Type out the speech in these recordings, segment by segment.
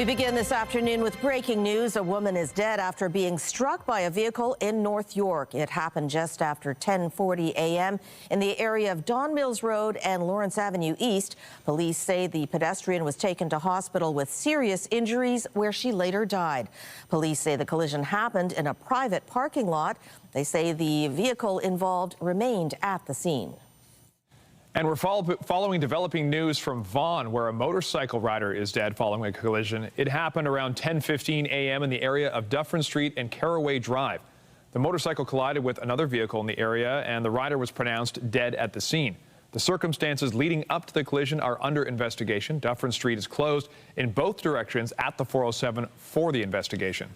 We begin this afternoon with breaking news. A woman is dead after being struck by a vehicle in North York. It happened just after 10:40 a.m. in the area of Don Mills Road and Lawrence Avenue East. Police say the pedestrian was taken to hospital with serious injuries where she later died. Police say the collision happened in a private parking lot. They say the vehicle involved remained at the scene. And we're following developing news from Vaughan, where a motorcycle rider is dead following a collision. It happened around 10:15 a.m. in the area of Dufferin Street and Caraway Drive. The motorcycle collided with another vehicle in the area, and the rider was pronounced dead at the scene. The circumstances leading up to the collision are under investigation. Dufferin Street is closed in both directions at the 407 for the investigation.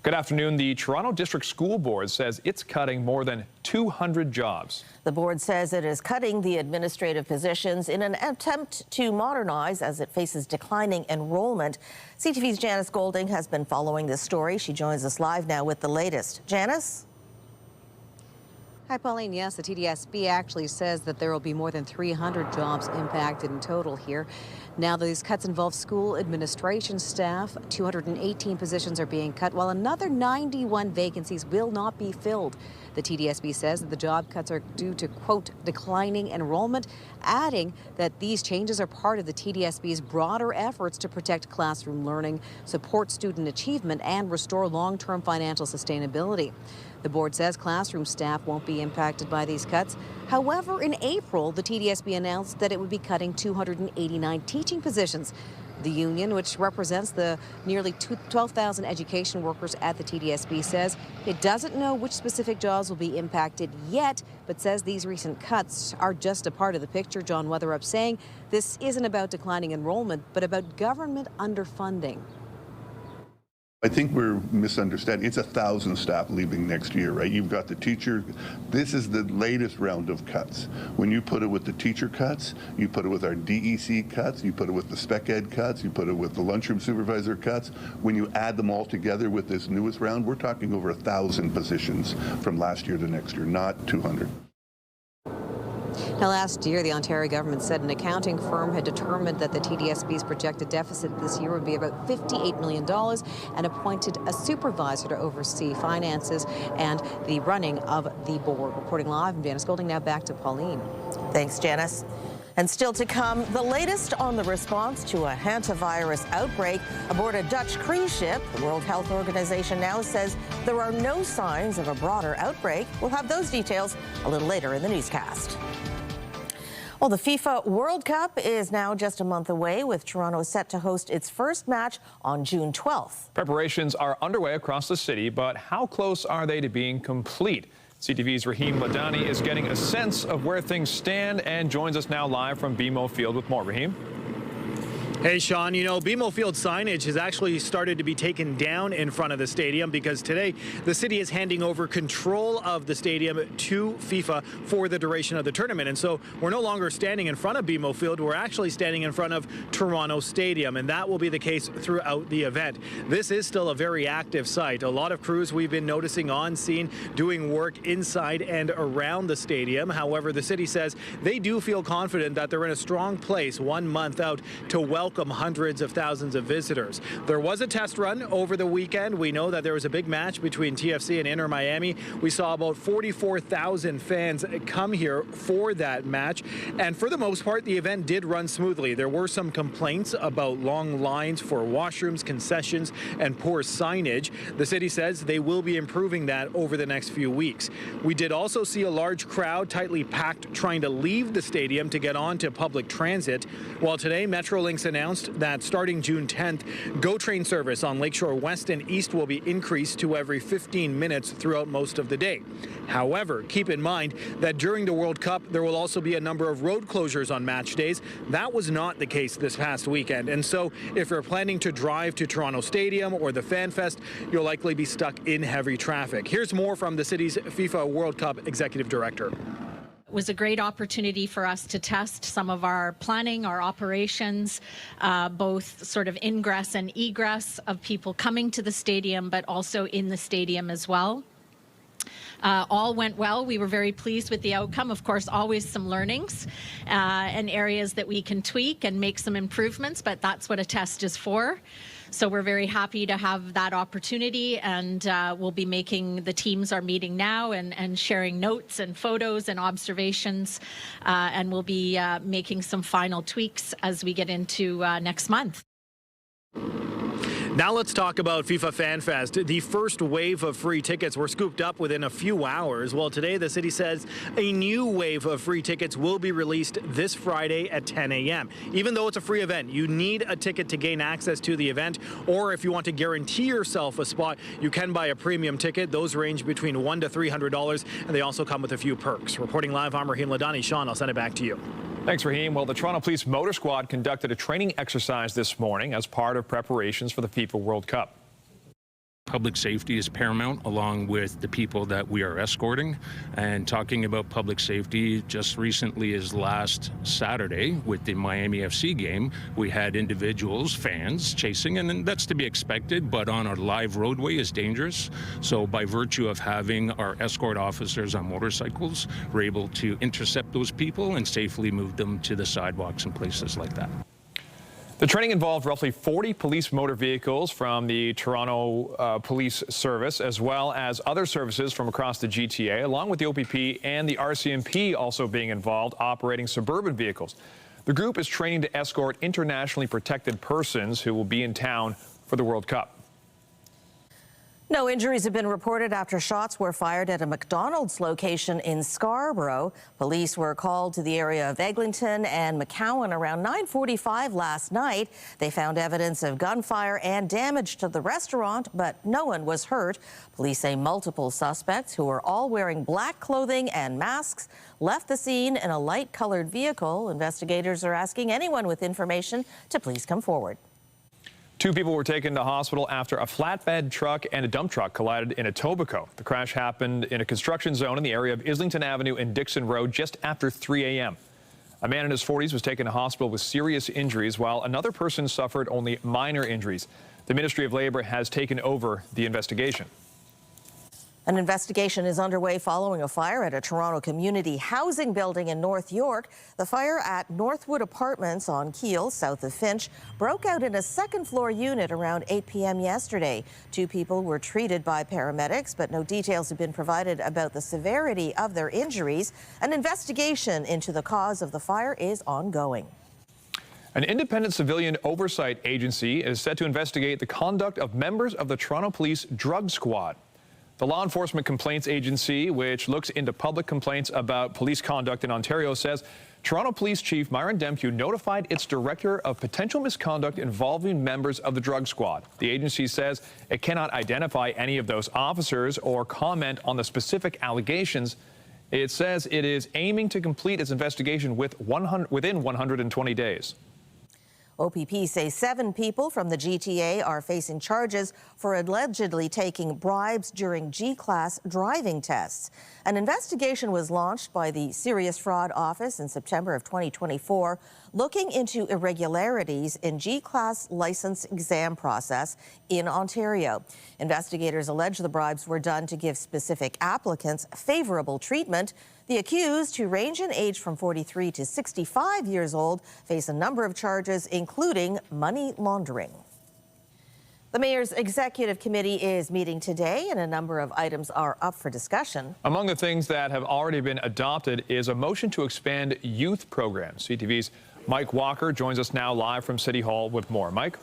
Good afternoon. The Toronto District School Board says it's cutting more than 200 jobs. The board says it is cutting the administrative positions in an attempt to modernize as it faces declining enrollment. CTV's Janice Golding has been following this story. She joins us live now with the latest. Janice? Hi, Pauline. Yes, the TDSB actually says that there will be more than 300 jobs impacted in total here. Now, these cuts involve school administration staff. 218 positions are being cut, while another 91 vacancies will not be filled. The TDSB says that the job cuts are due to, quote, declining enrollment, adding that these changes are part of the TDSB's broader efforts to protect classroom learning, support student achievement, and restore long-term financial sustainability. The board says classroom staff won't be impacted by these cuts. However, in April, the TDSB announced that it would be cutting 289 teaching positions. The union, which represents the nearly 12,000 education workers at the TDSB, says it doesn't know which specific jobs will be impacted yet, but says these recent cuts are just a part of the picture. John Weatherup saying this isn't about declining enrollment, but about government underfunding. I think we're misunderstanding. It's 1,000 staff leaving next year, right? You've got the teacher. This is the latest round of cuts. When you put it with the teacher cuts, you put it with our DEC cuts, you put it with the spec ed cuts, you put it with the lunchroom supervisor cuts. When you add them all together with this newest round, we're talking over 1,000 positions from last year to next year, not 200. Now, last year, the Ontario government said an accounting firm had determined that the TDSB's projected deficit this year would be about $58 million and appointed a supervisor to oversee finances and the running of the board. Reporting live, I'm Janice Golding. Now back to Pauline. Thanks, Janice. And still to come, the latest on the response to a Hantavirus outbreak aboard a Dutch cruise ship. The World Health Organization now says there are no signs of a broader outbreak. We'll have those details a little later in the newscast. Well, the FIFA World Cup is now just a month away, with Toronto set to host its first match on June 12th. Preparations are underway across the city, but how close are they to being complete? CTV's Rahim Ladhani is getting a sense of where things stand and joins us now live from BMO Field with more. Rahim? Hey, Sean, you know, BMO Field signage has actually started to be taken down in front of the stadium because today the city is handing over control of the stadium to FIFA for the duration of the tournament. And so we're no longer standing in front of BMO Field. We're actually standing in front of Toronto Stadium, and that will be the case throughout the event. This is still a very active site. A lot of crews we've been noticing on scene doing work inside and around the stadium. However, the city says they do feel confident that they're in a strong place 1 month out to welcome hundreds of thousands of visitors. There was a test run over the weekend. We know that there was a big match between TFC and Inter Miami. We saw about 44,000 fans come here for that match. And for the most part, the event did run smoothly. There were some complaints about long lines for washrooms, concessions, and poor signage. The city says they will be improving that over the next few weeks. We did also see a large crowd tightly packed trying to leave the stadium to get on to public transit. While today, Metrolinx announced that starting June 10th, GO train service on Lakeshore West and East will be increased to every 15 minutes throughout most of the day. However, keep in mind that during the World Cup, there will also be a number of road closures on match days. That was not the case this past weekend. And so if you're planning to drive to Toronto Stadium or the Fan Fest, you'll likely be stuck in heavy traffic. Here's more from the city's FIFA World Cup executive director. It was a great opportunity for us to test some of our planning, our operations, both sort of ingress and egress of people coming to the stadium, but also in the stadium as well. All went well. We were very pleased with the outcome. Of course, always some learnings and areas that we can tweak and make some improvements, but that's what a test is for. So we're very happy to have that opportunity, and we'll be making, the teams are meeting now and sharing notes and photos and observations, and we'll be making some final tweaks as we get into next month. Now let's talk about FIFA Fan Fest. The first wave of free tickets were scooped up within a few hours. Well, today the city says a new wave of free tickets will be released this Friday at 10 a.m. Even though it's a free event, you need a ticket to gain access to the event, or if you want to guarantee yourself a spot, you can buy a premium ticket. Those range between $100 to $300, and they also come with a few perks. Reporting live, I'm Rahim Ladhani. Sean, I'll send it back to you. Thanks, Rahim. Well, the Toronto Police Motor Squad conducted a training exercise this morning as part of preparations for the FIFA World Cup. Public safety is paramount, along with the people that we are escorting. And talking about public safety, just recently as last Saturday with the Miami FC game, we had individuals, fans, chasing, and that's to be expected, but on a live roadway is dangerous. So by virtue of having our escort officers on motorcycles, we're able to intercept those people and safely move them to the sidewalks and places like that. The training involved roughly 40 police motor vehicles from the Toronto Police Service, as well as other services from across the GTA, along with the OPP and the RCMP also being involved, operating suburban vehicles. The group is training to escort internationally protected persons who will be in town for the World Cup. No injuries have been reported after shots were fired at a McDonald's location in Scarborough. Police were called to the area of Eglinton and McCowan around 9:45 last night. They found evidence of gunfire and damage to the restaurant, but no one was hurt. Police say multiple suspects, who are all wearing black clothing and masks, left the scene in a light-colored vehicle. Investigators are asking anyone with information to please come forward. 2 people were taken to hospital after a flatbed truck and a dump truck collided in Etobicoke. The crash happened in a construction zone in the area of Islington Avenue and Dixon Road just after 3 a.m. A man in his 40s was taken to hospital with serious injuries, while another person suffered only minor injuries. The Ministry of Labour has taken over the investigation. An investigation is underway following a fire at a Toronto community housing building in North York. The fire at Northwood Apartments on Keele, south of Finch, broke out in a second-floor unit around 8 p.m. yesterday. 2 people were treated by paramedics, but no details have been provided about the severity of their injuries. An investigation into the cause of the fire is ongoing. An independent civilian oversight agency is set to investigate the conduct of members of the Toronto Police Drug Squad. The Law Enforcement Complaints Agency, which looks into public complaints about police conduct in Ontario, says Toronto Police Chief Myron Demkew notified its director of potential misconduct involving members of the drug squad. The agency says it cannot identify any of those officers or comment on the specific allegations. It says it is aiming to complete its investigation within 120 days. OPP say 7 people from the GTA are facing charges for allegedly taking bribes during G-Class driving tests. An investigation was launched by the Serious Fraud Office in September of 2024, looking into irregularities in G-Class license exam process in Ontario. Investigators allege the bribes were done to give specific applicants favorable treatment. The accused, who range in age from 43 to 65 years old, face a number of charges, including money laundering. The Mayor's Executive Committee is meeting today, and a number of items are up for discussion. Among the things that have already been adopted is a motion to expand youth programs. CTV's Mike Walker joins us now live from City Hall with more. Mike?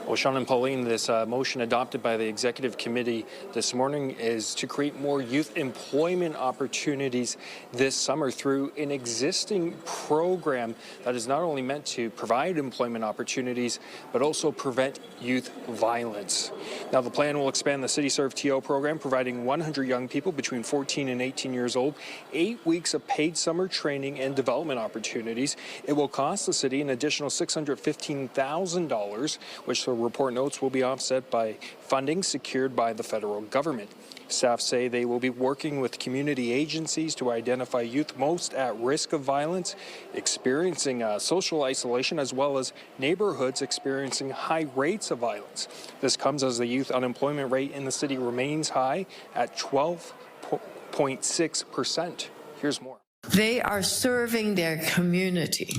Well, Sean and Pauline, this motion adopted by the Executive Committee this morning is to create more youth employment opportunities this summer through an existing program that is not only meant to provide employment opportunities, but also prevent youth violence. Now, the plan will expand the City Serve TO program, providing 100 young people between 14 and 18 years old 8 weeks of paid summer training and development opportunities. It will cost the city an additional $615,000, which the report notes will be offset by funding secured by the federal government. Staff say they will be working with community agencies to identify youth most at risk of violence, experiencing social isolation, as well as neighborhoods experiencing high rates of violence. This comes as the youth unemployment rate in the city remains high at 12.6%. Here's more. They are serving their community,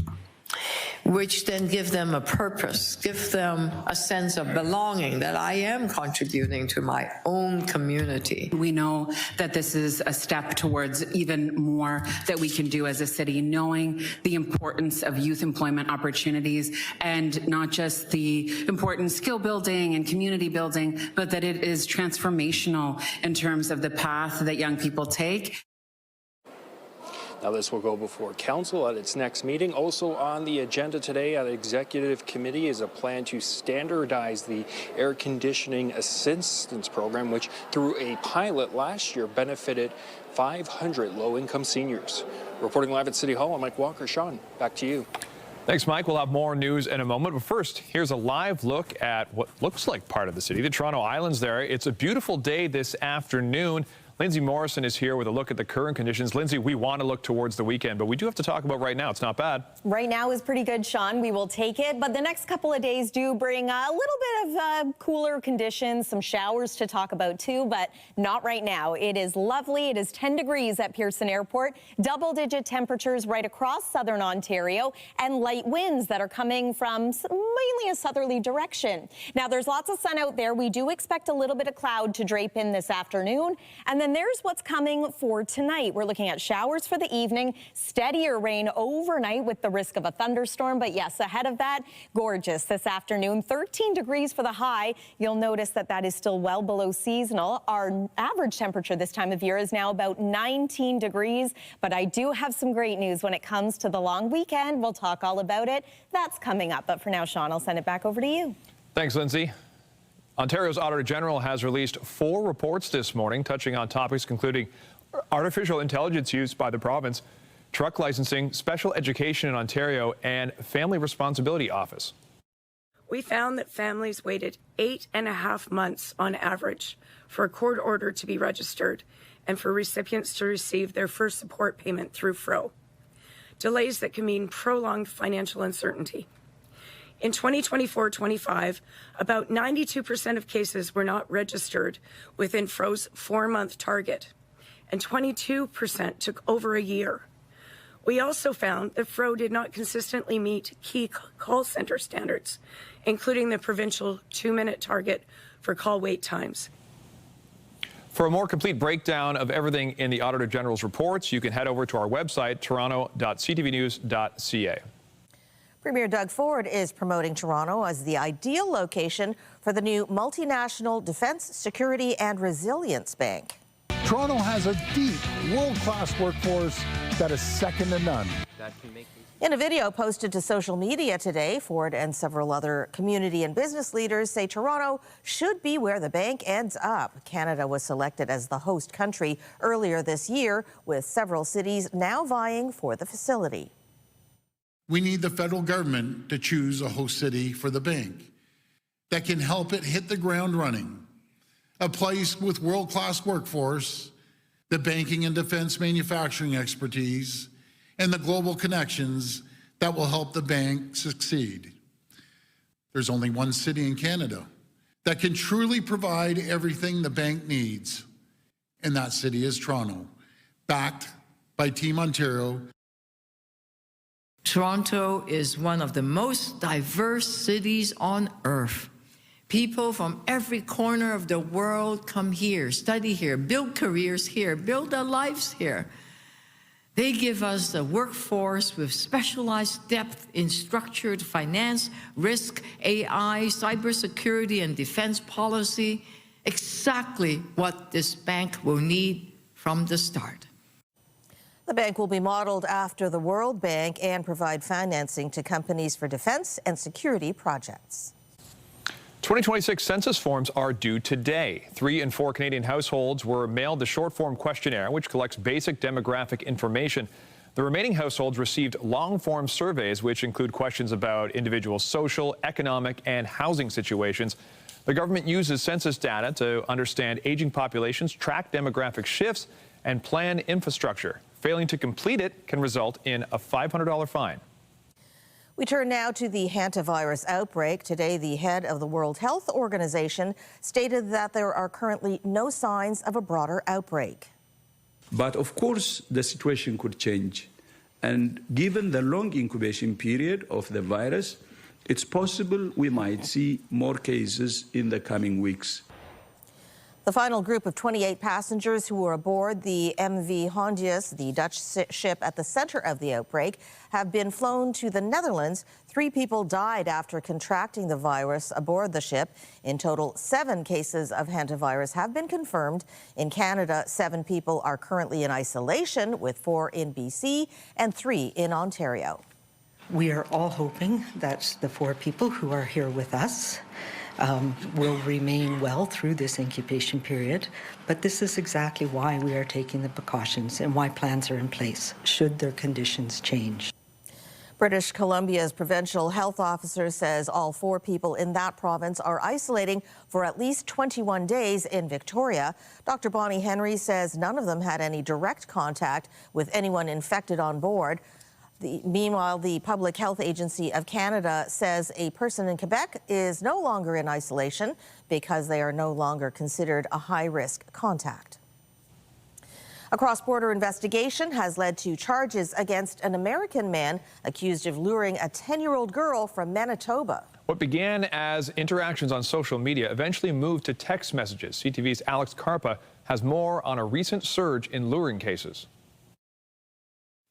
which then give them a purpose, give them a sense of belonging, that I am contributing to my own community. We know that this is a step towards even more that we can do as a city, knowing the importance of youth employment opportunities, and not just the important skill building and community building, but that it is transformational in terms of the path that young people take. Now, this will go before council at its next meeting. Also on the agenda today at Executive Committee is a plan to standardize the air conditioning assistance program, which through a pilot last year benefited 500 low-income seniors. Reporting live at City Hall, I'm Mike Walker. Sean, back to you. Thanks, Mike. We'll have more news in a moment. But first, here's a live look at what looks like part of the city, the Toronto Islands there. It's a beautiful day this afternoon. Lindsay Morrison is here with a look at the current conditions. Lindsay, we want to look towards the weekend, but we do have to talk about right now. It's not bad. Right now is pretty good, Sean. We will take it. But the next couple of days do bring a little bit of cooler conditions, some showers to talk about too, but not right now. It is lovely. It is 10 degrees at Pearson Airport, double-digit temperatures right across southern Ontario, and light winds that are coming from mainly a southerly direction. Now, there's lots of sun out there. We do expect a little bit of cloud to drape in this afternoon, and then there's what's coming for tonight. We're looking at showers for the evening, steadier rain overnight with the risk of a thunderstorm. But yes, ahead of that, gorgeous this afternoon. 13 degrees for the high. You'll notice that that is still well below seasonal. Our average temperature this time of year is now about 19 degrees. But I do have some great news when it comes to the long weekend. We'll talk all about it. That's coming up. But for now, Sean, I'll send it back over to you. Thanks, Lindsay. Ontario's Auditor General has released 4 reports this morning touching on topics including artificial intelligence use by the province, truck licensing, special education in Ontario, and Family Responsibility Office. We found that families waited 8.5 months on average for a court order to be registered and for recipients to receive their first support payment through FRO. Delays that can mean prolonged financial uncertainty. In 2024-25, about 92% of cases were not registered within FRO's 4-month target, and 22% took over a year. We also found that FRO did not consistently meet key call center standards, including the provincial 2-minute target for call wait times. For a more complete breakdown of everything in the Auditor General's reports, you can head over to our website, toronto.ctvnews.ca. Premier Doug Ford is promoting Toronto as the ideal location for the new multinational Defence, Security and Resilience Bank. Toronto has a deep, world-class workforce that is second to none. In a video posted to social media today, Ford and several other community and business leaders say Toronto should be where the bank ends up. Canada was selected as the host country earlier this year, with several cities now vying for the facility. We need the federal government to choose a host city for the bank that can help it hit the ground running. A place with world-class workforce, the banking and defense manufacturing expertise, and the global connections that will help the bank succeed. There's only one city in Canada that can truly provide everything the bank needs, and that city is Toronto, backed by Team Ontario. Toronto is one of the most diverse cities on earth. People from every corner of the world come here, study here, build careers here, build their lives here. They give us a workforce with specialized depth in structured finance, risk, AI, cybersecurity, and defense policy, exactly what this bank will need from the start. The bank will be modeled after the World Bank and provide financing to companies for defense and security projects. 2026 census forms are due today. 3 in 4 Canadian households were mailed the short form questionnaire, which collects basic demographic information. The remaining households received long-form surveys, which include questions about individual social, economic, and housing situations. The government uses census data to understand aging populations, track demographic shifts, and plan infrastructure. Failing to complete it can result in a $500 fine. We turn now to the Hantavirus outbreak. Today, the head of the World Health Organization stated that there are currently no signs of a broader outbreak. But of course, the situation could change. And given the long incubation period of the virus, it's possible we might see more cases in the coming weeks. The final group of 28 passengers who were aboard the MV Hondius, the Dutch ship at the center of the outbreak, have been flown to the Netherlands. 3 people died after contracting the virus aboard the ship. In total, 7 cases of hantavirus have been confirmed. In Canada, 7 people are currently in isolation, with 4 in BC and 3 in Ontario. We are all hoping that the 4 people who are here with us will remain well through this incubation period, but this is exactly why we are taking the precautions and why plans are in place should their conditions change. British Columbia's provincial health officer says all 4 people in that province are isolating for at least 21 days in Victoria. Dr. Bonnie Henry says none of them had any direct contact with anyone infected on board. Meanwhile, the Public Health Agency of Canada says a person in Quebec is no longer in isolation because they are no longer considered a high-risk contact. A cross-border investigation has led to charges against an American man accused of luring a 10-year-old girl from Manitoba. What began as interactions on social media eventually moved to text messages. CTV's Alex Carpa has more on a recent surge in luring cases.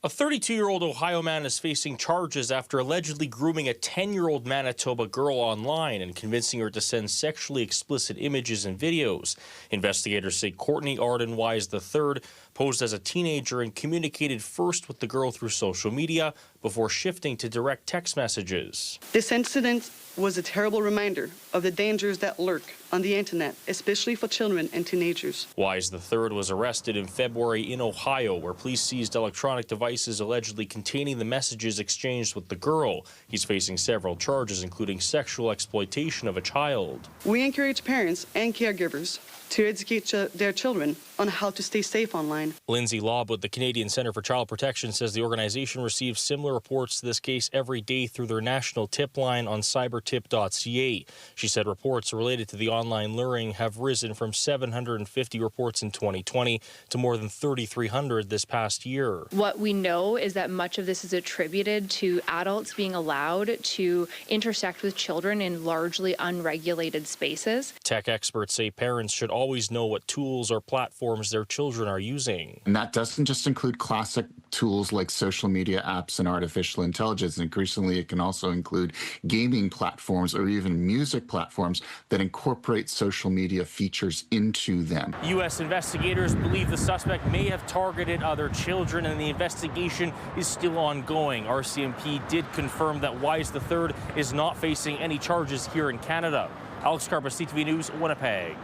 A 32-year-old Ohio man is facing charges after allegedly grooming a 10-year-old Manitoba girl online and convincing her to send sexually explicit images and videos. Investigators say Courtney Arden Wise III posed as a teenager and communicated first with the girl through social media before shifting to direct text messages. This incident was a terrible reminder of the dangers that lurk on the internet, especially for children and teenagers. Wise III was arrested in February in Ohio, where police seized electronic devices allegedly containing the messages exchanged with the girl. He's facing several charges, including sexual exploitation of a child. We encourage parents and caregivers to educate their children on how to stay safe online. Lindsay Lobb with the Canadian Centre for Child Protection says the organization receives similar reports to this case every day through their national tip line on cybertip.ca. She said reports related to the online luring have risen from 750 reports in 2020 to more than 3,300 this past year. What we know is that much of this is attributed to adults being allowed to intersect with children in largely unregulated spaces. Tech experts say parents should always know what tools or platforms their children are using. And that doesn't just include classic tools like social media apps and artificial intelligence. Increasingly, it can also include gaming platforms or even music platforms that incorporate social media features into them. U.S. investigators believe the suspect may have targeted other children, and the investigation is still ongoing. RCMP did confirm that Wise III is not facing any charges here in Canada. Alex Carpa, CTV News, Winnipeg.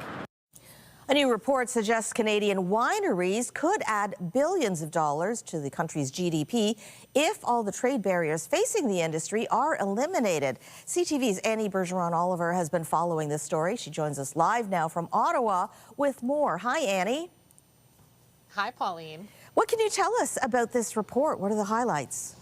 A new report suggests Canadian wineries could add billions of dollars to the country's GDP if all the trade barriers facing the industry are eliminated. CTV's Annie Bergeron-Oliver has been following this story. She joins us live now from Ottawa with more. Hi, Annie. Hi, Pauline. What can you tell us about this report? What are the highlights?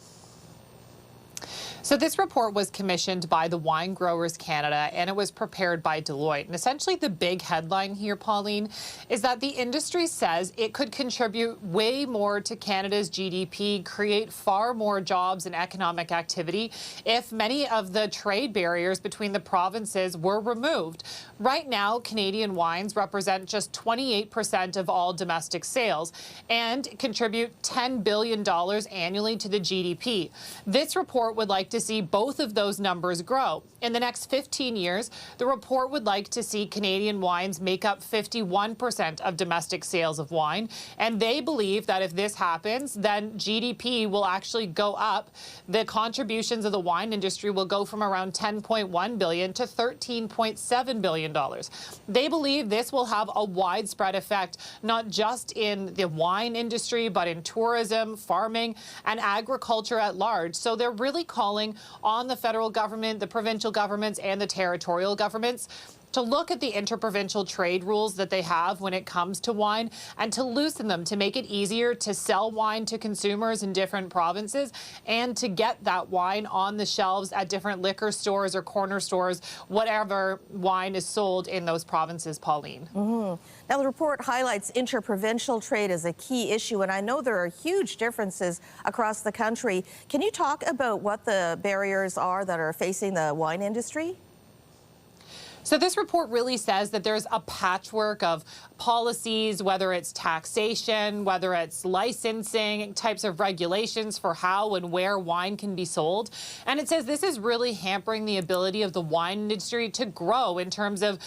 So this report was commissioned by the Wine Growers Canada, and it was prepared by Deloitte. And essentially the big headline here, Pauline, is that the industry says it could contribute way more to Canada's GDP, create far more jobs and economic activity if many of the trade barriers between the provinces were removed. Right now, Canadian wines represent just 28% of all domestic sales and contribute $10 billion annually to the GDP. This report would like to see both of those numbers grow. In the next 15 years, the report would like to see Canadian wines make up 51% of domestic sales of wine. And they believe that if this happens, then GDP will actually go up. The contributions of the wine industry will go from around $10.1 billion to $13.7 billion. They believe this will have a widespread effect, not just in the wine industry, but in tourism, farming, and agriculture at large. So they're really calling on the federal government, the provincial governments, and the territorial governments to look at the interprovincial trade rules that they have when it comes to wine and to loosen them, to make it easier to sell wine to consumers in different provinces and to get that wine on the shelves at different liquor stores or corner stores, whatever wine is sold in those provinces, Pauline. Now, the report highlights interprovincial trade as a key issue, and I know there are huge differences across the country. Can you talk about what the barriers are that are facing the wine industry? So this report really says that there's a patchwork of policies, whether it's taxation, whether it's licensing, types of regulations for how and where wine can be sold. And it says this is really hampering the ability of the wine industry to grow in terms of,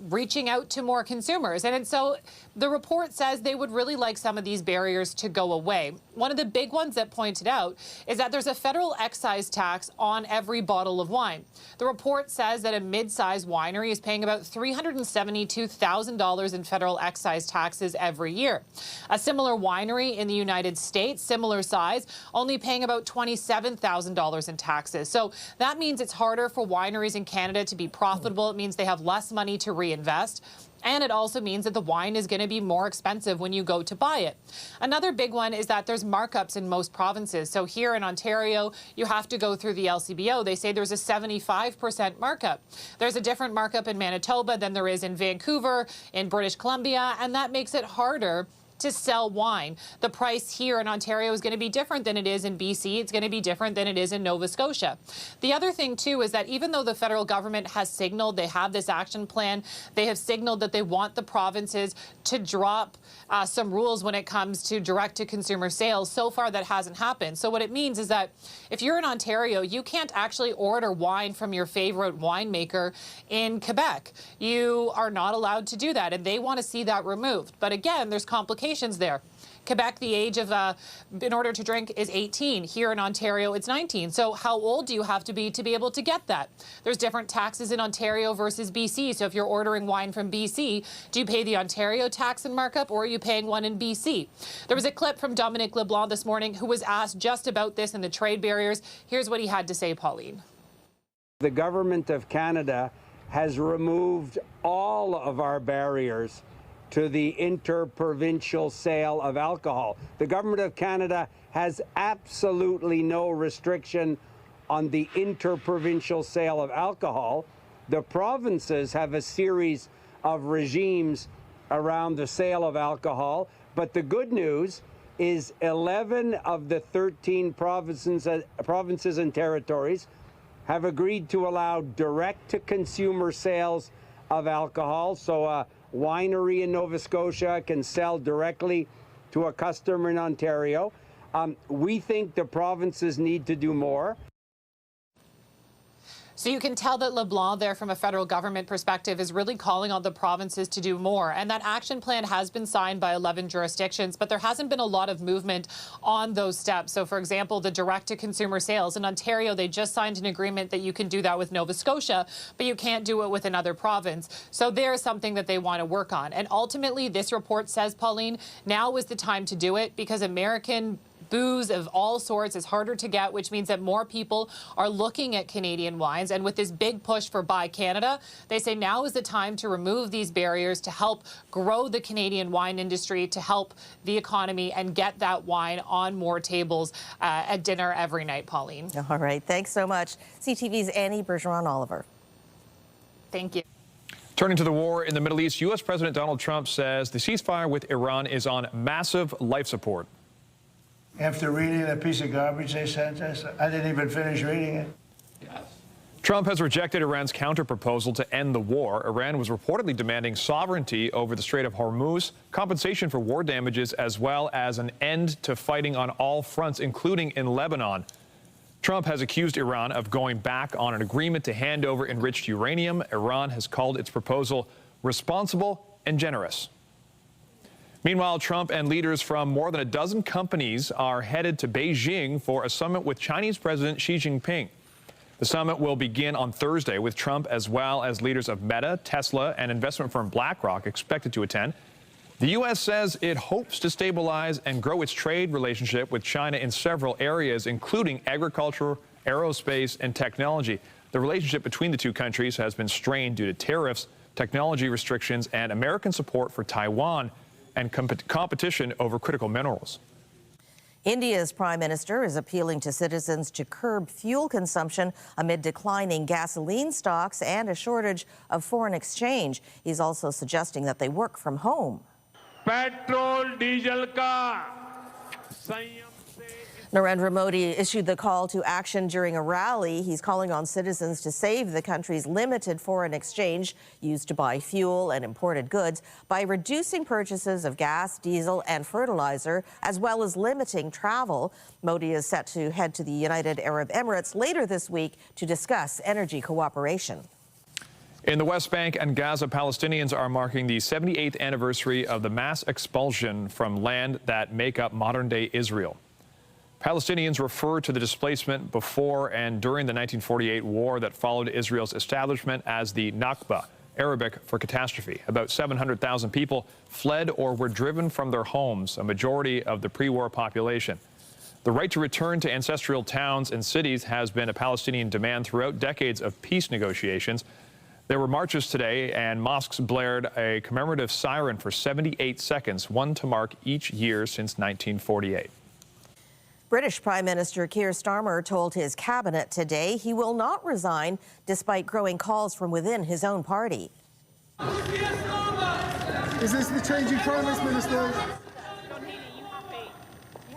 reaching out to more consumers. And so the report says they would really like some of these barriers to go away. One of the big ones that pointed out is that there's a federal excise tax on every bottle of wine. The report says that a mid-sized winery is paying about $372,000 in federal excise taxes every year. A similar winery in the United States, similar size, only paying about $27,000 in taxes. So that means it's harder for wineries in Canada to be profitable. It means they have less money to reinvest. And it also means that the wine is going to be more expensive when you go to buy it. Another big one is that there's markups in most provinces. So here in Ontario, you have to go through the LCBO. They say there's a 75% markup. There's a different markup in Manitoba than there is in Vancouver, in British Columbia, and that makes it harder to sell wine. The price here in Ontario is going to be different than it is in BC. It's going to be different than it is in Nova Scotia. The other thing, too, is that even though the federal government has signaled they have this action plan, they have signaled that they want the provinces to drop some rules when it comes to direct-to-consumer sales. So far, that hasn't happened. So what it means is that if you're in Ontario, you can't actually order wine from your favorite winemaker in Quebec. You are not allowed to do that, and they want to see that removed. But again, there's complications there. Quebec, the age of, in order to drink is 18. Here in Ontario, it's 19. So how old do you have to be able to get that? There's different taxes in Ontario versus BC. So if you're ordering wine from BC, do you pay the Ontario tax and markup, or are you paying one in BC? There was a clip from Dominic LeBlanc this morning who was asked just about this and the trade barriers. Here's what he had to say, Pauline. The government of Canada has removed all of our barriers to the interprovincial sale of alcohol. The government of Canada has absolutely no restriction on the interprovincial sale of alcohol. The provinces have a series of regimes around the sale of alcohol, but the good news is 11 of the 13 provinces and territories have agreed to allow direct-to-consumer sales of alcohol. So a winery in Nova Scotia can sell directly to a customer in Ontario. We think the provinces need to do more. So you can tell that LeBlanc there from a federal government perspective is really calling on the provinces to do more. And that action plan has been signed by 11 jurisdictions, but there hasn't been a lot of movement on those steps. So, for example, the direct-to-consumer sales. In Ontario, they just signed an agreement that you can do that with Nova Scotia, but you can't do it with another province. So there's something that they want to work on. And ultimately, this report says, Pauline, now is the time to do it because American booze of all sorts is harder to get, which means that more people are looking at Canadian wines. And with this big push for Buy Canada, they say now is the time to remove these barriers to help grow the Canadian wine industry, to help the economy and get that wine on more tables at dinner every night, Pauline. All right. Thanks so much. CTV's Annie Bergeron-Oliver. Thank you. Turning to the war in the Middle East, U.S. President Donald Trump says the ceasefire with Iran is on massive life support. After reading that piece of garbage they sent us, I didn't even finish reading it. Trump has rejected Iran's counter-proposal to end the war. Iran was reportedly demanding sovereignty over the Strait of Hormuz, compensation for war damages, as well as an end to fighting on all fronts, including in Lebanon. Trump has accused Iran of going back on an agreement to hand over enriched uranium. Iran has called its proposal responsible and generous. Meanwhile, Trump and leaders from more than a dozen companies are headed to Beijing for a summit with Chinese President Xi Jinping. The summit will begin on Thursday with Trump as well as leaders of Meta, Tesla, and investment firm BlackRock expected to attend. The U.S. says it hopes to stabilize and grow its trade relationship with China in several areas, including agriculture, aerospace, and technology. The relationship between the two countries has been strained due to tariffs, technology restrictions, and American support for Taiwan and competition over critical minerals. India's prime minister is appealing to citizens to curb fuel consumption amid declining gasoline stocks and a shortage of foreign exchange. He's also suggesting that they work from home. Petrol diesel का Narendra Modi issued the call to action during a rally. He's calling on citizens to save the country's limited foreign exchange used to buy fuel and imported goods by reducing purchases of gas, diesel, and fertilizer, as well as limiting travel. Modi is set to head to the United Arab Emirates later this week to discuss energy cooperation. In the West Bank and Gaza, Palestinians are marking the 78th anniversary of the mass expulsion from land that make up modern-day Israel. Palestinians refer to the displacement before and during the 1948 war that followed Israel's establishment as the Nakba, Arabic for catastrophe. About 700,000 people fled or were driven from their homes, a majority of the pre-war population. The right to return to ancestral towns and cities has been a Palestinian demand throughout decades of peace negotiations. There were marches today, and mosques blared a commemorative siren for 78 seconds, one to mark each year since 1948. British Prime Minister Keir Starmer told his cabinet today he will not resign despite growing calls from within his own party. Is this the changing Prime Minister?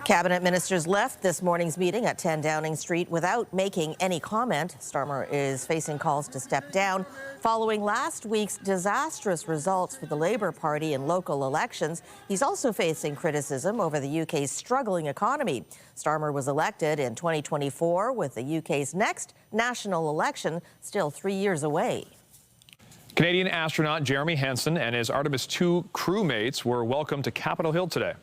Cabinet ministers left this morning's meeting at 10 Downing Street without making any comment. Starmer is facing calls to step down following last week's disastrous results for the Labour Party in local elections. He's also facing criticism over the UK's struggling economy. Starmer was elected in 2024 with the UK's next national election still 3 years away. Canadian astronaut Jeremy Hansen and his Artemis II crewmates were welcomed to Capitol Hill today.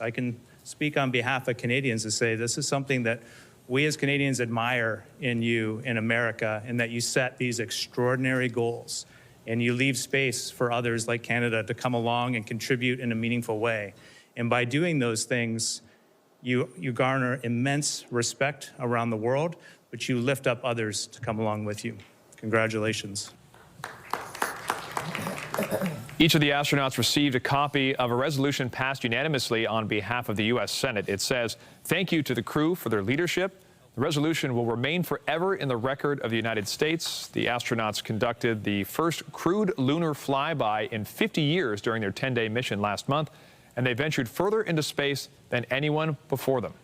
I can speak on behalf of Canadians to say this is something that we as Canadians admire in you in America, and that you set these extraordinary goals and you leave space for others like Canada to come along and contribute in a meaningful way. And by doing those things, you garner immense respect around the world, but you lift up others to come along with you. Congratulations. Each of the astronauts received a copy of a resolution passed unanimously on behalf of the U.S. Senate. It says, "Thank you to the crew for their leadership. The resolution will remain forever in the record of the United States." The astronauts conducted the first crewed lunar flyby in 50 years during their 10-day mission last month, and they ventured further into space than anyone before them.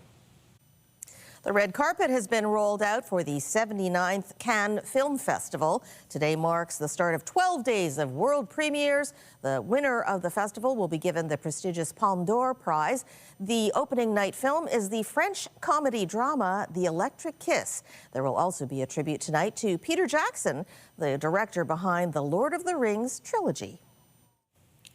The red carpet has been rolled out for the 79th Cannes Film Festival. Today marks the start of 12 days of world premieres. The winner of the festival will be given the prestigious Palme d'Or Prize. The opening night film is the French comedy drama The Electric Kiss. There will also be a tribute tonight to Peter Jackson, the director behind the Lord of the Rings trilogy.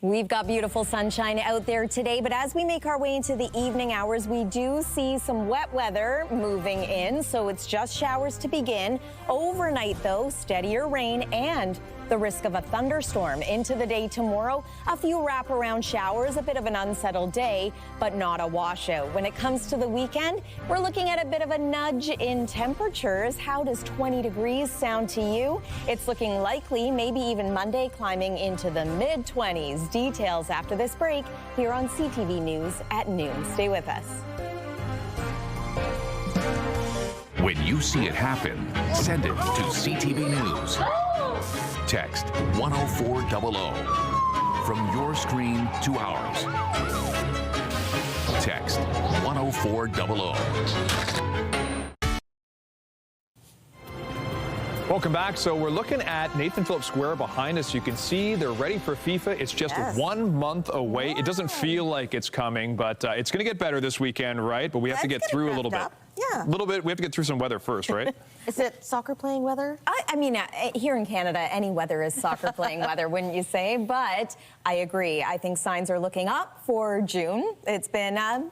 We've got beautiful sunshine out there today, but as we make our way into the evening hours, we do see some wet weather moving in, so it's just showers to begin. Overnight, though, steadier rain and the risk of a thunderstorm into the day tomorrow. A few wraparound showers, a bit of an unsettled day, but not a washout. When it comes to the weekend, we're looking at a bit of a nudge in temperatures. How does 20 degrees sound to you? It's looking likely, maybe even Monday, climbing into the mid-20s. Details after this break here on CTV News at noon. Stay with us. When you see it happen, send it to CTV News. Text 10400 from your screen to ours. Text 10400. Welcome back. So we're looking at Nathan Phillips Square behind us. You can see they're ready for FIFA. It's just 1 month away. It doesn't feel like it's coming, but it's going to get better this weekend, right? But we have to get through a little bit. Yeah. A little bit. We have to get through some weather first, right? Is it soccer playing weather? I mean, here in Canada, any weather is soccer playing weather, wouldn't you say? But I agree. I think signs are looking up for June. It's been not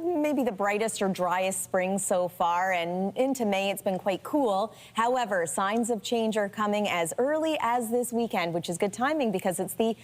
maybe the brightest or driest spring so far, and into May it's been quite cool. However, signs of change are coming as early as this weekend, which is good timing because it's the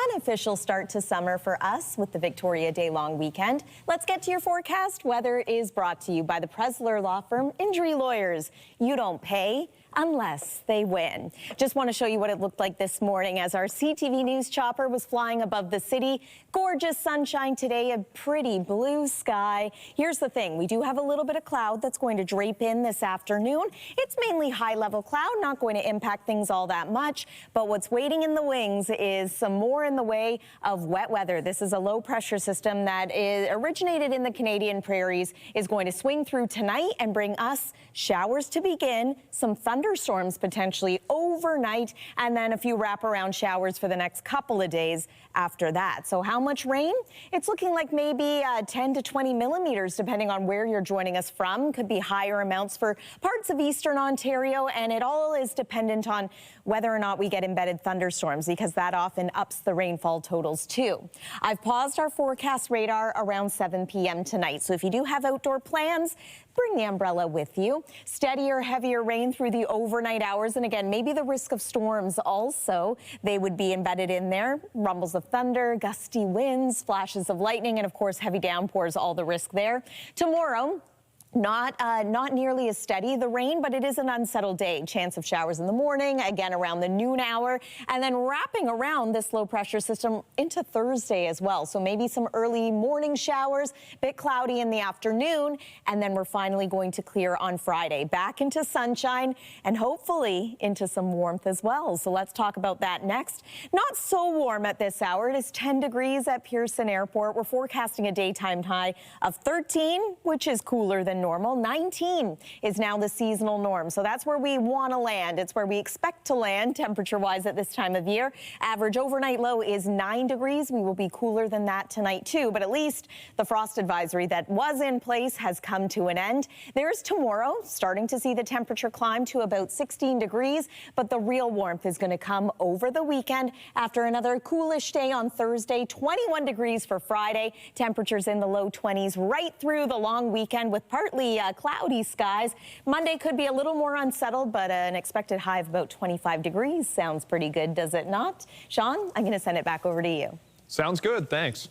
unofficial start to summer for us with the Victoria Day long weekend. Let's get to your forecast. Weather is brought to you by the Presler Law Firm Injury Lawyers. You don't pay unless they win. Just want to show you what it looked like this morning as our CTV News chopper was flying above the city. Gorgeous sunshine today, a pretty blue sky. Here's the thing, we do have a little bit of cloud that's going to drape in this afternoon. It's mainly high-level cloud, not going to impact things all that much, but what's waiting in the wings is some more in the way of wet weather. This is a low-pressure system that originated in the Canadian prairies, is going to swing through tonight and bring us showers to begin, some thunderstorms potentially overnight, and then a few wraparound showers for the next couple of days after that. So how much rain? It's looking like maybe 10 to 20 millimeters, depending on where you're joining us from. Could be higher amounts for parts of eastern Ontario, and it all is dependent on whether or not we get embedded thunderstorms, because that often ups the rainfall totals too. I've paused our forecast radar around 7 p.m. tonight, so if you do have outdoor plans, bring the umbrella with you. Steadier, heavier rain through the overnight hours, and again, maybe the risk of storms also. They would be embedded in there. Rumbles of thunder, gusty winds, flashes of lightning, and of course, heavy downpours, all the risk there. Tomorrow, not nearly as steady, the rain, but it is an unsettled day. Chance of showers in the morning, again around the noon hour, and then wrapping around this low pressure system into Thursday as well. So maybe some early morning showers, bit cloudy in the afternoon, and then we're finally going to clear on Friday. Back into sunshine and hopefully into some warmth as well. So let's talk about that next. Not so warm at this hour. It is 10 degrees at Pearson Airport. We're forecasting a daytime high of 13, which is cooler than normal. 19 is now the seasonal norm. So that's where we want to land. It's where we expect to land temperature-wise at this time of year. Average overnight low is 9 degrees. We will be cooler than that tonight too, but at least the frost advisory that was in place has come to an end. There's tomorrow, starting to see the temperature climb to about 16 degrees, but the real warmth is going to come over the weekend after another coolish day on Thursday. 21 degrees for Friday. Temperatures in the low 20s right through the long weekend with partly cloudy skies. Monday could be a little more unsettled, but an expected high of about 25 degrees sounds pretty good, does it not? Sean, I'm going to send it back over to you. Sounds good. Thanks.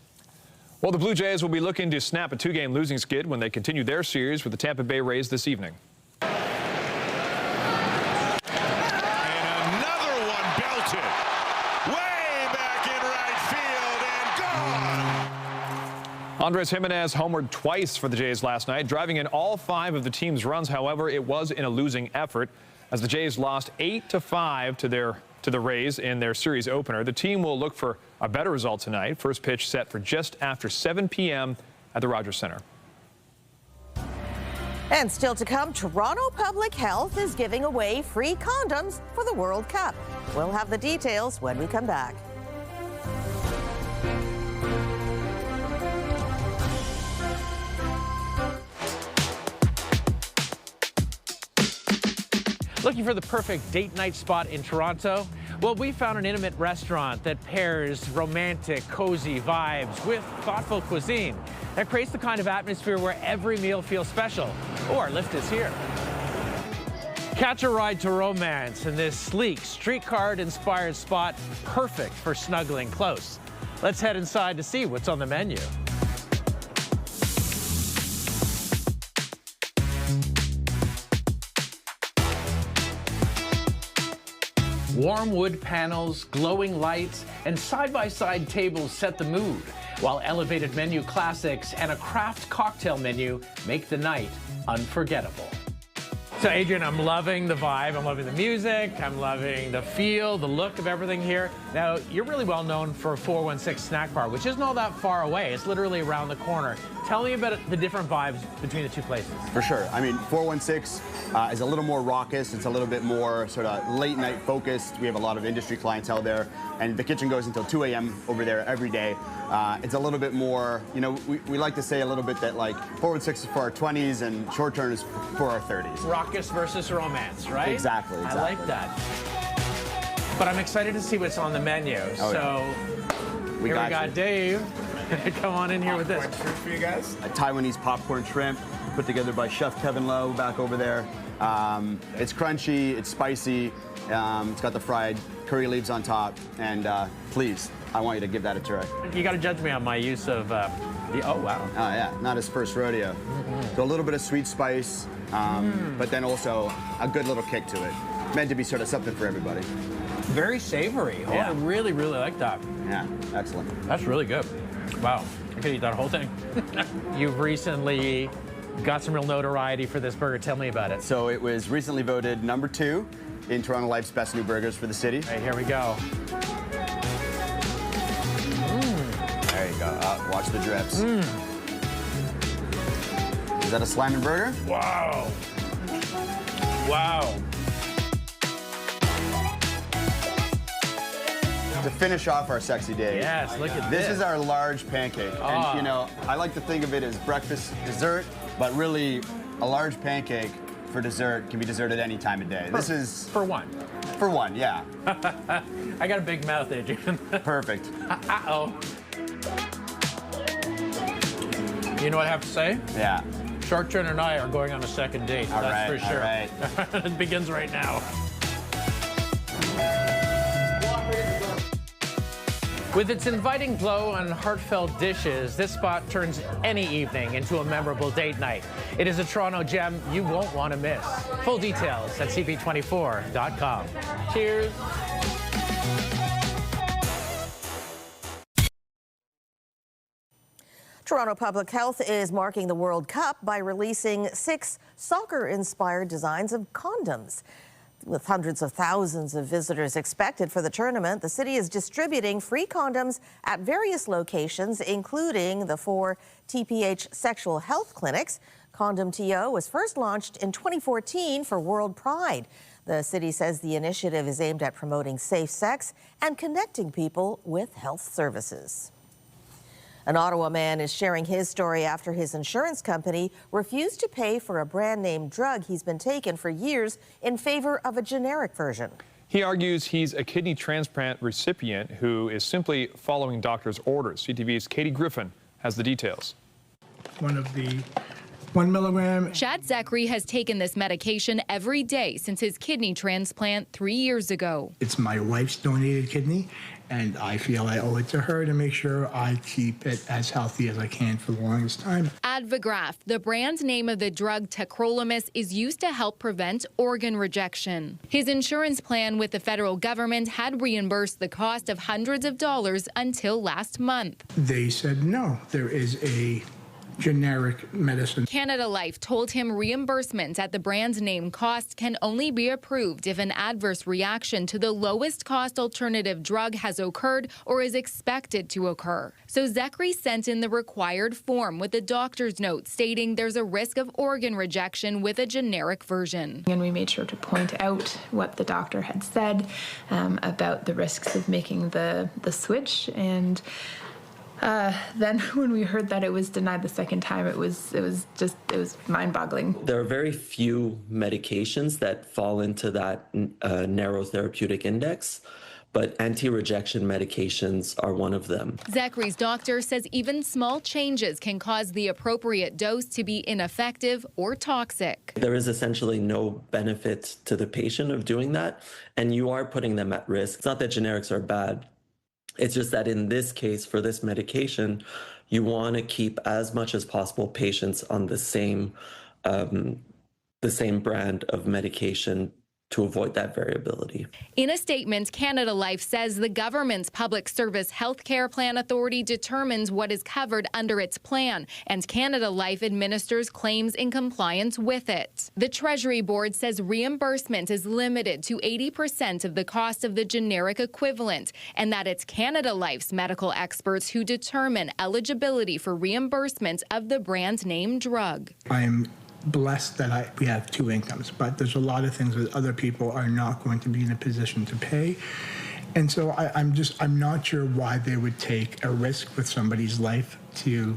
Well, the Blue Jays will be looking to snap a 2-game losing skid when they continue their series with the Tampa Bay Rays this evening. Andres Jimenez homered twice for the Jays last night, driving in all 5 of the team's runs. However, it was in a losing effort as the Jays lost 8-5 to the Rays in their series opener. The team will look for a better result tonight. First pitch set for just after 7 p.m. at the Rogers Center. And still to come, Toronto Public Health is giving away free condoms for the World Cup. We'll have the details when we come back. Looking for the perfect date night spot in Toronto? Well, we found an intimate restaurant that pairs romantic, cozy vibes with thoughtful cuisine that creates the kind of atmosphere where every meal feels special. Oh, our lift is here. Catch a ride to romance in this sleek, streetcar-inspired spot, perfect for snuggling close. Let's head inside to see what's on the menu. Warm wood panels, glowing lights, and side-by-side tables set the mood, while elevated menu classics and a craft cocktail menu make the night unforgettable. So Adrian, I'm loving the vibe, I'm loving the music, I'm loving the feel, the look of everything here. Now, you're really well known for 416 Snack Bar, which isn't all that far away. It's literally around the corner. Tell me about the different vibes between the two places. For sure. I mean, 416 is a little more raucous. It's a little bit more sort of late night focused. We have a lot of industry clientele there, and the kitchen goes until 2 a.m. over there every day. It's a little bit more, you know, we like to say a little bit that like 416 is for our 20s and short term is for our 30s. Raucous versus romance, right? Exactly. I like that. But I'm excited to see what's on the menu. Oh, so we here we got got Dave. Come on in here with this. Shrimp for you guys. A Taiwanese popcorn shrimp put together by Chef Kevin Lowe back over there. It's crunchy, it's spicy, it's got the fried curry leaves on top, and please, I want you to give that a try. You got to judge me on my use of the, oh wow. Oh yeah, not his first rodeo. So a little bit of sweet spice, but then also a good little kick to it. Meant to be sort of something for everybody. Very savory. Oh, Yeah. I really, really like that. Yeah, excellent. That's really good. Wow, I could eat that whole thing. You've recently got some real notoriety for this burger. Tell me about it. So it was recently voted #2 in Toronto Life's Best New Burgers for the city. Hey, here we go. There you go. Watch the drips. Is that a slamming burger? Wow. Wow. To finish off our sexy day. Yes, look at this. This is our large pancake. And, you know, I like to think of it as breakfast dessert, but really a large pancake for dessert can be dessert at any time of day. This is... For one. For one, yeah. I got a big mouth, Adrian. Perfect. Uh-oh. You know what I have to say? Yeah. Short-Turn and I are going on a second date, that's for sure. All right. It begins right now. With its inviting glow and heartfelt dishes, this spot turns any evening into a memorable date night. It is a Toronto gem you won't want to miss. Full details at cp24.com. Cheers. Toronto Public Health is marking the World Cup by releasing 6 soccer-inspired designs of condoms. With hundreds of thousands of visitors expected for the tournament, the city is distributing free condoms at various locations, including the 4 TPH sexual health clinics. Condom TO was first launched in 2014 for World Pride. The city says the initiative is aimed at promoting safe sex and connecting people with health services. An Ottawa man is sharing his story after his insurance company refused to pay for a brand-name drug he's been taking for years in favor of a generic version. He argues he's a kidney transplant recipient who is simply following doctor's orders. CTV's Katie Griffin has the details. One of the 1 milligram. Chad Zachary has taken this medication every day since his kidney transplant 3 years ago. It's my wife's donated kidney, and I feel I owe it to her to make sure I keep it as healthy as I can for the longest time. Advigraph, the brand name of the drug tacrolimus, is used to help prevent organ rejection. His insurance plan with the federal government had reimbursed the cost of hundreds of dollars until last month. They said no, there is a generic medicine. Canada Life told him reimbursement at the brand name cost can only be approved if an adverse reaction to the lowest cost alternative drug has occurred or is expected to occur. So Zachary sent in the required form with a doctor's note stating there's a risk of organ rejection with a generic version. And we made sure to point out what the doctor had said about the risks of making the switch, and then when we heard that it was denied the second time, it was mind-boggling. There are very few medications that fall into that narrow therapeutic index, but anti-rejection medications are one of them. Zachary's doctor says even small changes can cause the appropriate dose to be ineffective or toxic. There is essentially no benefit to the patient of doing that, and you are putting them at risk. It's not that generics are bad. It's just that in this case, for this medication, you want to keep as much as possible patients on the same brand of medication to avoid that variability. In a statement, Canada Life says the government's Public Service Healthcare Plan Authority determines what is covered under its plan, and Canada Life administers claims in compliance with it. The Treasury Board says reimbursement is limited to 80% of the cost of the generic equivalent, and that it's Canada Life's medical experts who determine eligibility for reimbursement of the brand name drug. I'm blessed that we have two incomes, but there's a lot of things that other people are not going to be in a position to pay. And so I'm not sure why they would take a risk with somebody's life to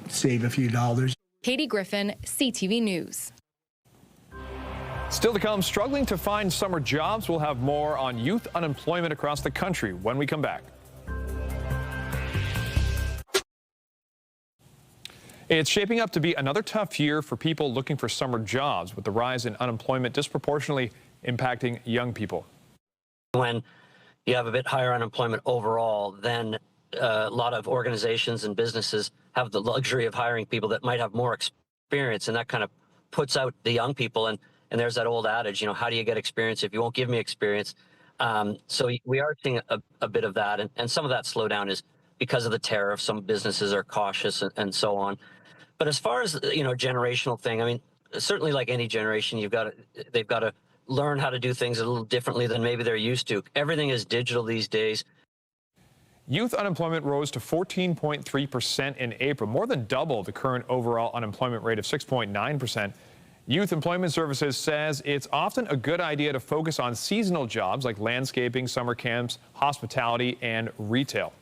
save a few dollars. Katie Griffin, CTV News. Still to come, struggling to find summer jobs. We'll have more on youth unemployment across the country when we come back. It's shaping up to be another tough year for people looking for summer jobs, with the rise in unemployment disproportionately impacting young people. When you have a bit higher unemployment overall, then a lot of organizations and businesses have the luxury of hiring people that might have more experience, and that kind of puts out the young people. And there's that old adage, you know, how do you get experience if you won't give me experience? So we are seeing a bit of that, and some of that slowdown is because of the tariff. Some businesses are cautious and so on. But as far as, you know, generational thing, I mean, certainly like any generation, they've got to learn how to do things a little differently than maybe they're used to. Everything is digital these days. Youth unemployment rose to 14.3% in April, more than double the current overall unemployment rate of 6.9%. Youth Employment Services says it's often a good idea to focus on seasonal jobs like landscaping, summer camps, hospitality, and retail.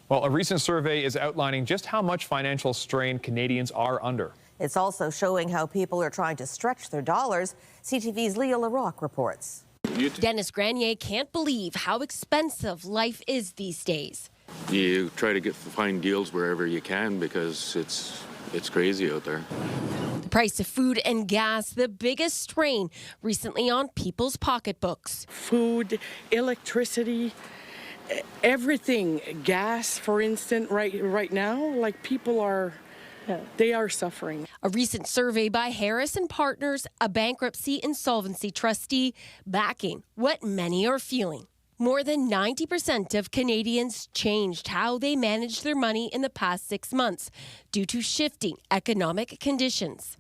Well, a recent survey is outlining just how much financial strain Canadians are under. It's also showing how people are trying to stretch their dollars. CTV's Leah LaRocque reports. Dennis Granier can't believe how expensive life is these days. You try to find deals wherever you can because it's crazy out there. The price of food and gas, the biggest strain recently on people's pocketbooks. Food, electricity, everything, gas, for instance, right now, like people are, they are suffering. A recent survey by Harris & Partners, a bankruptcy insolvency trustee, backing what many are feeling. More than 90% of Canadians changed how they managed their money in the past 6 months due to shifting economic conditions.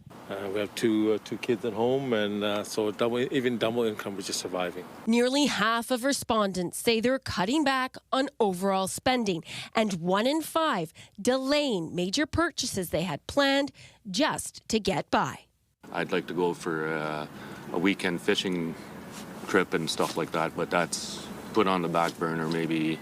We have two kids at home, and so double income, we're just surviving. Nearly half of respondents say they're cutting back on overall spending, and 1 in 5 delaying major purchases they had planned just to get by. I'd like to go for a weekend fishing trip and stuff like that, but that's put on the back burner, maybe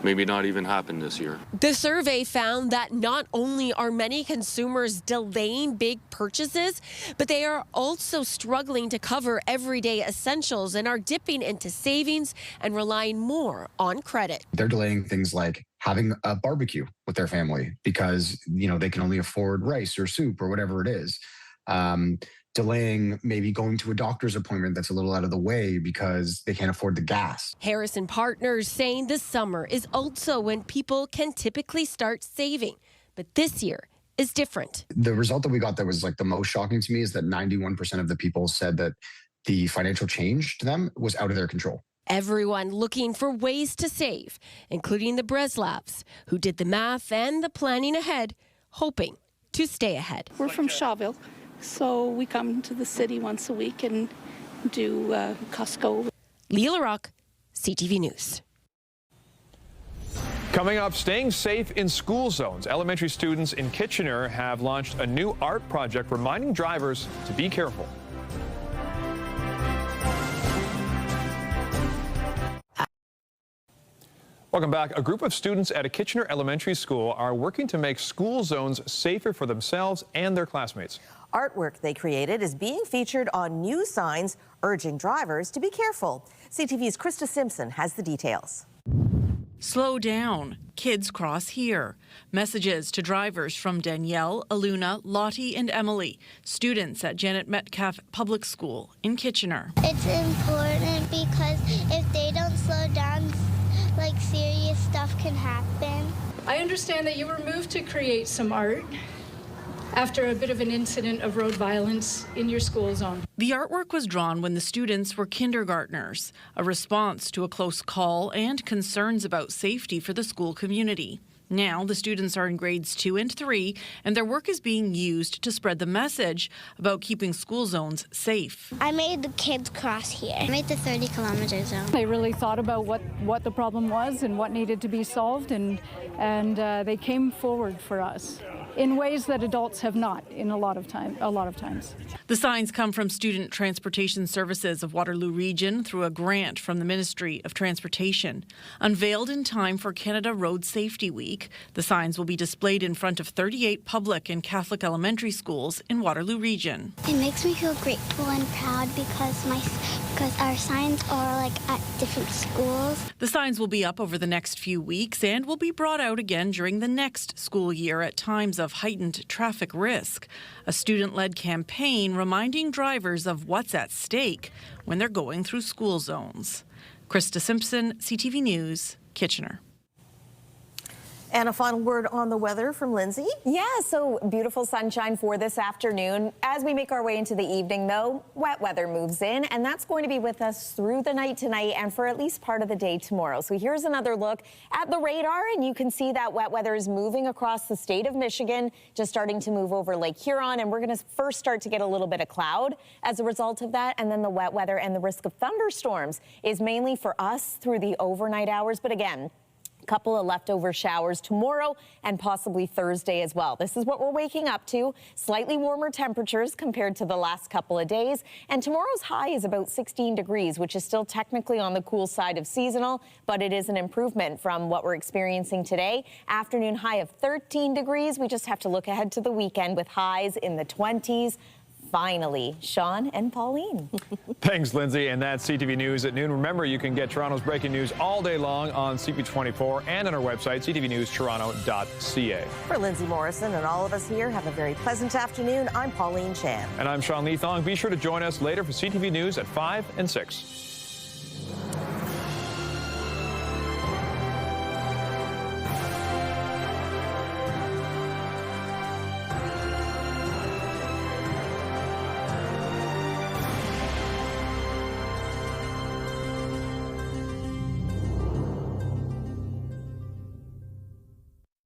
not even happen this year. The survey found that not only are many consumers delaying big purchases, but they are also struggling to cover everyday essentials and are dipping into savings and relying more on credit. They're delaying things like having a barbecue with their family because, you know, they can only afford rice or soup or whatever it is. Delaying maybe going to a doctor's appointment that's a little out of the way because they can't afford the gas. Harris & Partners saying the summer is also when people can typically start saving, but this year is different. The result that we got that was like the most shocking to me is that 91% of the people said that the financial change to them was out of their control. Everyone looking for ways to save, including the Breslavs, who did the math and the planning ahead, hoping to stay ahead. We're from Shawville. So we come to the city once a week and do Costco. Leah LaRocque, CTV News. Coming up, staying safe in school zones. Elementary students in Kitchener have launched a new art project reminding drivers to be careful. Welcome back. A group of students at a Kitchener elementary school are working to make school zones safer for themselves and their classmates. Artwork they created is being featured on new signs urging drivers to be careful. CTV's Krista Simpson has the details. Slow down. Kids cross here. Messages to drivers from Danielle, Aluna, Lottie and Emily, students at Janet Metcalf Public School in Kitchener. It's important because if they don't slow down, like serious stuff can happen. I understand that you were moved to create some art. after a bit of an incident of road violence in your school zone. The artwork was drawn when the students were kindergartners, a response to a close call and concerns about safety for the school community. Now, the students are in grades 2 and 3, and their work is being used to spread the message about keeping school zones safe. I made the kids cross here. I made the 30-kilometer zone. They really thought about what the problem was and what needed to be solved, and they came forward for us in ways that adults have not in a lot of times. The signs come from Student Transportation Services of Waterloo Region through a grant from the Ministry of Transportation. Unveiled in time for Canada Road Safety Week, the signs will be displayed in front of 38 public and Catholic elementary schools in Waterloo Region. It makes me feel grateful and proud because our signs are at different schools. The signs will be up over the next few weeks and will be brought out again during the next school year at times of heightened traffic risk. A student-led campaign reminding drivers of what's at stake when they're going through school zones. Krista Simpson, CTV News, Kitchener. And a final word on the weather from Lindsay. Yeah, so beautiful sunshine for this afternoon. As we make our way into the evening, though, wet weather moves in, and that's going to be with us through the night tonight and for at least part of the day tomorrow. So here's another look at the radar, and you can see that wet weather is moving across the state of Michigan, just starting to move over Lake Huron, and we're going to first start to get a little bit of cloud as a result of that, and then the wet weather and the risk of thunderstorms is mainly for us through the overnight hours, but again, couple of leftover showers tomorrow and possibly Thursday as well. This is what we're waking up to. Slightly warmer temperatures compared to the last couple of days. And tomorrow's high is about 16 degrees, which is still technically on the cool side of seasonal, but it is an improvement from what we're experiencing today. Afternoon high of 13 degrees. We just have to look ahead to the weekend with highs in the 20s. Finally, Sean and Pauline. Thanks, Lindsay. And that's CTV News at noon. Remember, you can get Toronto's breaking news all day long on CP24 and on our website, ctvnewstoronto.ca. For Lindsay Morrison and all of us here, have a very pleasant afternoon. I'm Pauline Chan. And I'm Sean Leathong. Be sure to join us later for CTV News at 5 and 6.